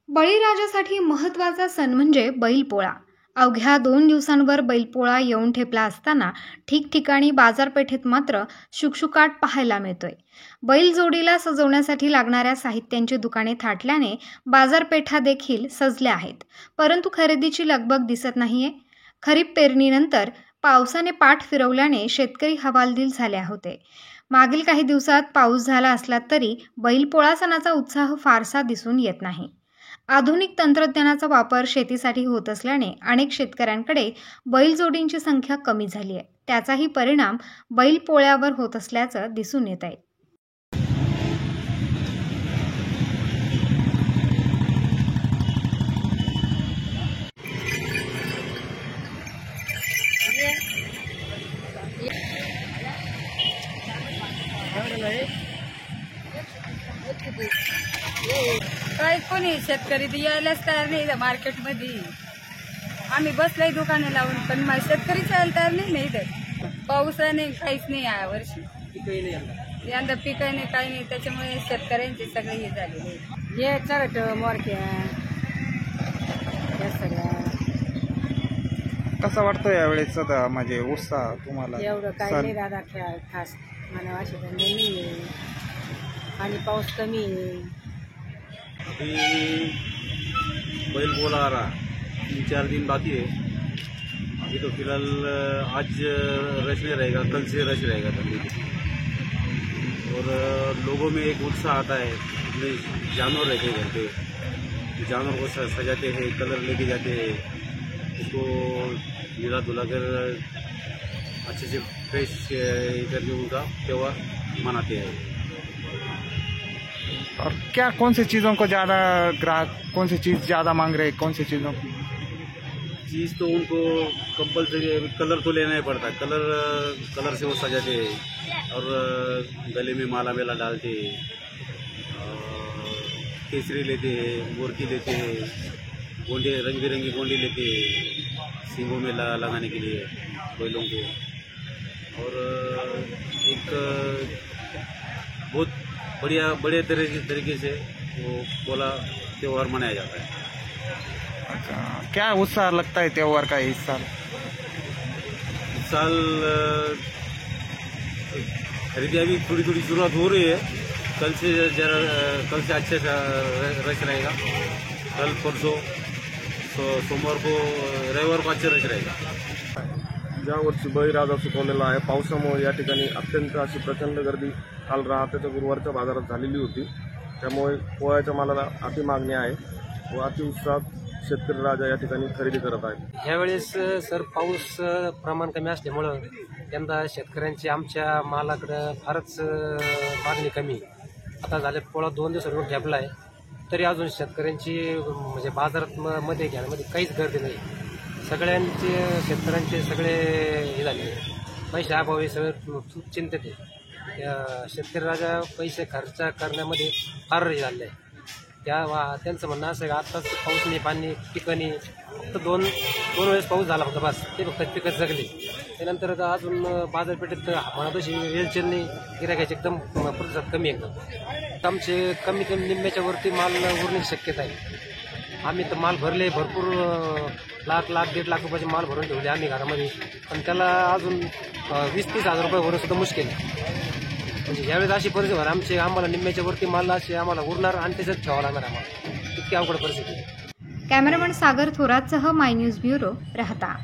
बळीराजासाठी महत्त्वाचा सण म्हणजे बैलपोळा। अवघ्या 2 दिवसांवर बैलपोळा येऊन ठेपला असताना ठिकठिकाणी बाजारपेठेत मात्र शुकशुकाट पाहायला मिळतोय। बैलजोडीला सजवण्यासाठी लागणाऱ्या साहित्यांची दुकाने थाटल्याने बाजारपेठा देखील सजल्या आहेत, परंतु खरेदीची लगबग दिसत नाहीये। खरीप पेरणीनंतर पावसाने पाठ फिरवल्याने शेतकरी हवालदिल झाले होते। मागील काही दिवसात पाऊस झाला असला तरी बैलपोळा सणाचा उत्साह फारसा दिसून येत नाही। आधुनिक तंत्रज्ञानाचा वापर शेतीसाठी होत असल्याने अनेक शेतकऱ्यांकडे बैलजोडींची संख्या कमी झाली आहे। त्याचाही परिणाम बैलपोळ्यावर होत असल्याचं दिसून येत आहे। काय कोणी शेतकरी तर यायलाच तयार नाही मार्केटमध्ये। आम्ही बसलोय दुकाने लावून, पण मग शेतकरीच यायला तयार नाही इथं। पाऊस नाही, काहीच नाही या वर्षी, यंदा पीक नाही, काही नाही, त्याच्यामुळे शेतकऱ्यांचे सगळे हे झालेले। हे चरट मोरक्या या सगळ्या कसं वाटतं यावेळेस म्हणजे उत्साह तुम्हाला? एवढं काही नाही दादा, खास मला असे धंदे नाही आणि पाऊस कमी आहे। अभी बैलपोला आ रहा, 3-4 दिन बाकी है। अभी तो फिलहाल आज रश नहीं रहेगा, कल से रश रहेगा धंधे की। और लोगों में एक उत्साह आता है। अपने जानवर रहते हैं घर पे, जानवर को सजाते हैं, कलर लेके जाते हैं, उसको मिला धुला कर अच्छे से फ्रेश करके उनका त्यौहार मनाते हैं। और क्या कौन सी चीज़ों को ज़्यादा ग्राहक कौन सी चीज़ ज़्यादा मांग रहे हैं? कौन सी चीज़ों की चीज़ तो उनको कंपलसरी कलर तो लेना ही पड़ता है। कलर से वो सजाते हैं और गले में माला वेला डालते हैं, केसरी लेते हैं, बोरकी लेते हैं, गोंडे रंग बिरंगी गोंडे लेते हैं सींगों में लगाने के लिए बैलों को। और एक बहुत बढ़िया तरीके से वो पोला त्यौहार मनाया जाता है। अच्छा, क्या उत्साह लगता है त्यौहार का इस साल? इस साल खरीदी अभी थोड़ी शुरुआत हो रही है। कल से अच्छे से रश रहेगा। कल परसों सोमवार को रविवार को अच्छा रश रहेगा। ज्या वर्षी बळीराजा सुकवलेला आहे, पावसामुळे या ठिकाणी अत्यंत अशी प्रचंड गर्दी काल राहत्याच्या गुरुवारच्या बाजारात झालेली होती। त्यामुळे पोळ्याच्या मालाला अति मागणी आहे व अति उत्साहात शेतकरी राजा या ठिकाणी खरेदी करत आहे। यावेळेस सर पाऊस प्रमाण कमी असल्यामुळं यंदा शेतकऱ्यांची आमच्या मालाकडं फारच मागणी कमी। आता झाले पोळा 2 दिवसांवर ठेपला आहे, तरी अजून शेतकऱ्यांची म्हणजे बाजारात मध्ये घेण्यामध्ये काहीच गर्दी नाही। सगळ्यांचे शेतकऱ्यांचे सगळे हे झाले, पैसे अभावी सगळे चिंतित आहे। शेतकरी राजा पैसे खर्च करण्यामध्ये फार हे झाले आहे। त्यांचं म्हणणं असं आहे की आत्ताच पाऊस नाही, पाणी पिकं नाही, फक्त दोन वेळेस पाऊस झाला फक्त, बस ते फक्त पिकं जगली। त्यानंतर अजून बाजारपेठेत म्हणतशी रेलचेल नाही, गिरायकाची एकदम प्रतिसाद कमी एकदम। आमचे कमी निम्म्याच्या वरती माल उरण्याची शक्यता आहे। आम्ही तर माल भरले, भरपूर लाख 1.5 लाख रुपयाचे माल भरून ठेवले आम्ही घरामध्ये, पण त्याला अजून 20-30 हजार रुपये भरून सुद्धा मुश्किल आहे। म्हणजे यावेळेस अशी परिस्थिती होणार, आम्हाला निम्म्याच्या वरती माल असे आम्हाला उरणार आणि त्याच्यात ठेवावं लागणार आम्हाला, इतकी अवघड परिस्थिती आहे। कॅमेरामन सागर थोरातसह माय न्यूज ब्युरो, राहता।